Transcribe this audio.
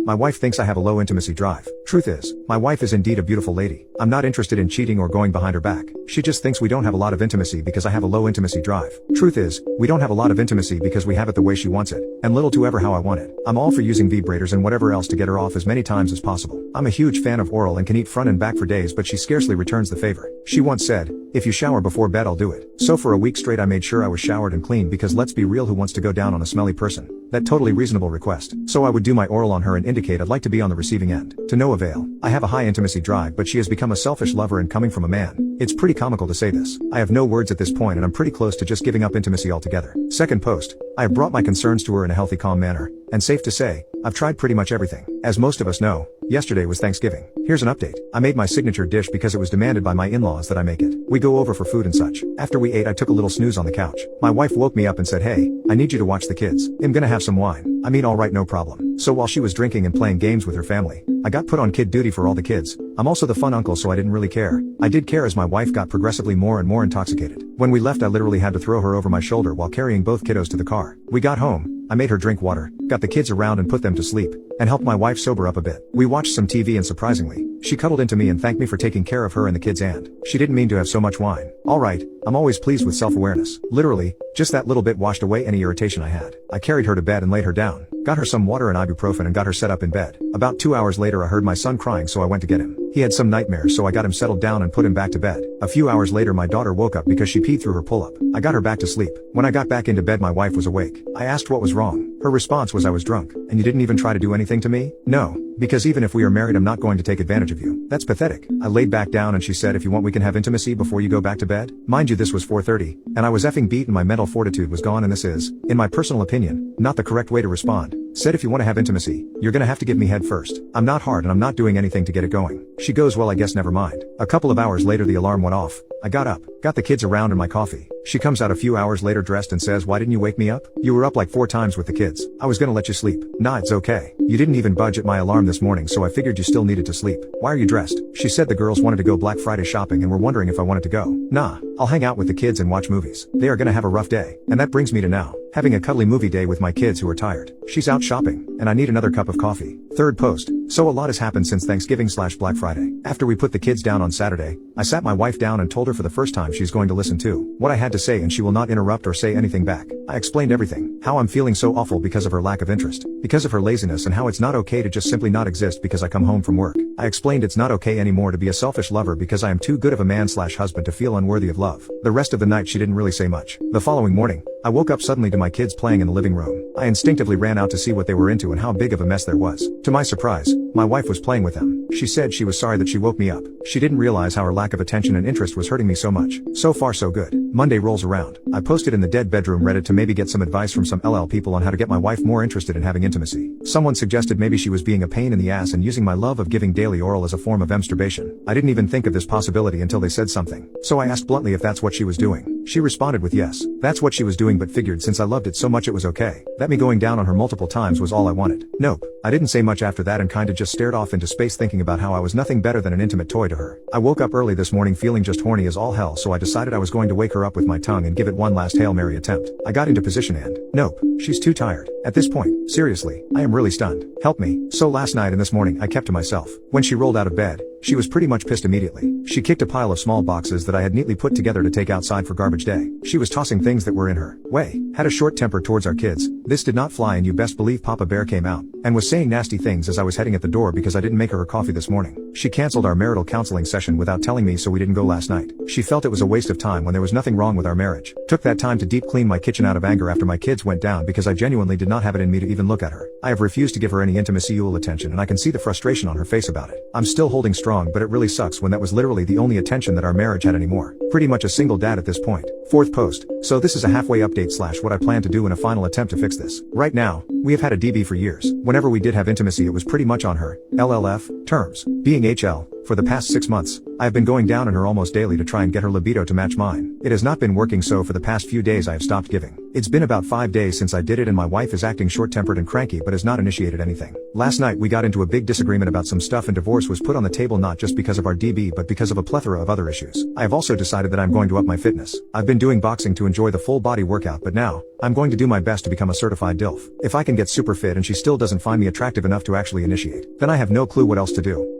My wife thinks I have a low intimacy drive. Truth is, my wife is indeed a beautiful lady. I'm not interested in cheating or going behind her back. She just thinks we don't have a lot of intimacy because I have a low intimacy drive. Truth is, we don't have a lot of intimacy because we have it the way she wants it, and little to ever how I want it. I'm all for using vibrators and whatever else to get her off as many times as possible. I'm a huge fan of oral and can eat front and back for days, but she scarcely returns the favor. She once said, "If you shower before bed, I'll do it." So for a week straight I made sure I was showered and clean because let's be real, who wants to go down on a smelly person? That totally reasonable request. So I would do my oral on her and indicate I'd like to be on the receiving end. To no avail. I have a high intimacy drive, but she has become a selfish lover, and coming from a man, it's pretty comical to say this. I have no words at this point and I'm pretty close to just giving up intimacy altogether. Second post. I have brought my concerns to her in a healthy, calm manner, and safe to say, I've tried pretty much everything. As most of us know, yesterday was Thanksgiving. Here's an update. I made my signature dish because it was demanded by my in-laws that I make it. We go over for food and such. After we ate, I took a little snooze on the couch. My wife woke me up and said, "Hey, I need you to watch the kids. I'm gonna have some wine." I mean, alright, no problem. So while she was drinking and playing games with her family, I got put on kid duty for all the kids. I'm also the fun uncle, so I didn't really care. I did care as my wife got progressively more and more intoxicated. When we left, I literally had to throw her over my shoulder while carrying both kiddos to the car. We got home. I made her drink water, got the kids around and put them to sleep, and helped my wife sober up a bit. We watched some TV and surprisingly, she cuddled into me and thanked me for taking care of her and the kids, and she didn't mean to have so much wine. Alright, I'm always pleased with self-awareness. Literally, just that little bit washed away any irritation I had. I carried her to bed and laid her down, got her some water and ibuprofen and got her set up in bed. About 2 hours later I heard my son crying, so I went to get him. He had some nightmares, so I got him settled down and put him back to bed. A few hours later my daughter woke up because she peed through her pull-up. I got her back to sleep. When I got back into bed my wife was awake. I asked what was wrong. Her response was, "I was drunk." "And you didn't even try to do anything to me?" "No. Because even if we are married I'm not going to take advantage of you." "That's pathetic." I laid back down and she said, "If you want we can have intimacy before you go back to bed." Mind you, this was 4:30, and I was effing beat and my mental fortitude was gone, and this is, in my personal opinion, not the correct way to respond. Said, "If you want to have intimacy, you're gonna have to give me head first. I'm not hard and I'm not doing anything to get it going." She goes, "Well, I guess never mind." A couple of hours later the alarm went off. I got up, got the kids around and my coffee. She comes out a few hours later dressed and says, "Why didn't you wake me up? You were up like 4 times with the kids. I was gonna let you sleep." "Nah, it's okay. You didn't even budge at my alarm this morning, so I figured you still needed to sleep." "Why are you dressed?" She said the girls wanted to go Black Friday shopping and were wondering if I wanted to go. "Nah, I'll hang out with the kids and watch movies. They are gonna have a rough day." And that brings me to now, having a cuddly movie day with my kids who are tired. She's out shopping, and I need another cup of coffee. Third post. So a lot has happened since Thanksgiving/Black Friday. After we put the kids down on Saturday, I sat my wife down and told her for the first time she's going to listen to what I had to say and she will not interrupt or say anything back. I explained everything, how I'm feeling so awful because of her lack of interest, because of her laziness, and how it's not okay to just simply not exist because I come home from work. I explained it's not okay anymore to be a selfish lover because I am too good of a man/husband to feel unworthy of love. The rest of the night she didn't really say much. The following morning, I woke up suddenly to my kids playing in the living room. I instinctively ran out to see what they were into and how big of a mess there was. To my surprise, my wife was playing with them. She said she was sorry that she woke me up. She didn't realize how her lack of attention and interest was hurting me so much. So far so good. Monday rolls around. I posted in the Dead Bedroom Reddit to maybe get some advice from some LL people on how to get my wife more interested in having intimacy. Someone suggested maybe she was being a pain in the ass and using my love of giving daily oral as a form of masturbation. I didn't even think of this possibility until they said something. So I asked bluntly if that's what she was doing. She responded with yes. That's what she was doing, but figured since I loved it so much it was okay. That me going down on her multiple times was all I wanted. Nope. I didn't say much after that and kinda just stared off into space thinking about how I was nothing better than an intimate toy to her. I woke up early this morning feeling just horny as all hell, so I decided I was going to wake her up with my tongue and give it one last Hail Mary attempt. I got into position and nope. She's too tired. At this point, seriously, I am really stunned. Help me. So last night and this morning I kept to myself. When she rolled out of bed, she was pretty much pissed immediately. She kicked a pile of small boxes that I had neatly put together to take outside for garbage day. She was tossing things that were in her way, had a short temper towards our kids. This did not fly, and you best believe Papa Bear came out and was saying nasty things as I was heading at the door because I didn't make her coffee this morning. She canceled our marital counseling session without telling me, so we didn't go last night. She felt it was a waste of time when there was nothing wrong with our marriage. Took that time to deep clean my kitchen out of anger after my kids went down because I genuinely did not have it in me to even look at her. I have refused to give her any intimacy attention, and I can see the frustration on her face about it. I'm still holding strong, but it really sucks when that was literally the only attention that our marriage had anymore. Pretty much a single dad at this point. Fourth post. So this is a halfway update / what I plan to do in a final attempt to fix this. Right now, we have had a DB for years. Whenever we did have intimacy it was pretty much on her LLF terms. Being Being HL, for the past 6 months, I have been going down on her almost daily to try and get her libido to match mine. It has not been working, so for the past few days I have stopped giving. It's been about 5 days since I did it and my wife is acting short-tempered and cranky but has not initiated anything. Last night we got into a big disagreement about some stuff and divorce was put on the table not just because of our DB but because of a plethora of other issues. I have also decided that I'm going to up my fitness. I've been doing boxing to enjoy the full body workout but now, I'm going to do my best to become a certified DILF. If I can get super fit and she still doesn't find me attractive enough to actually initiate, then I have no clue what else to do.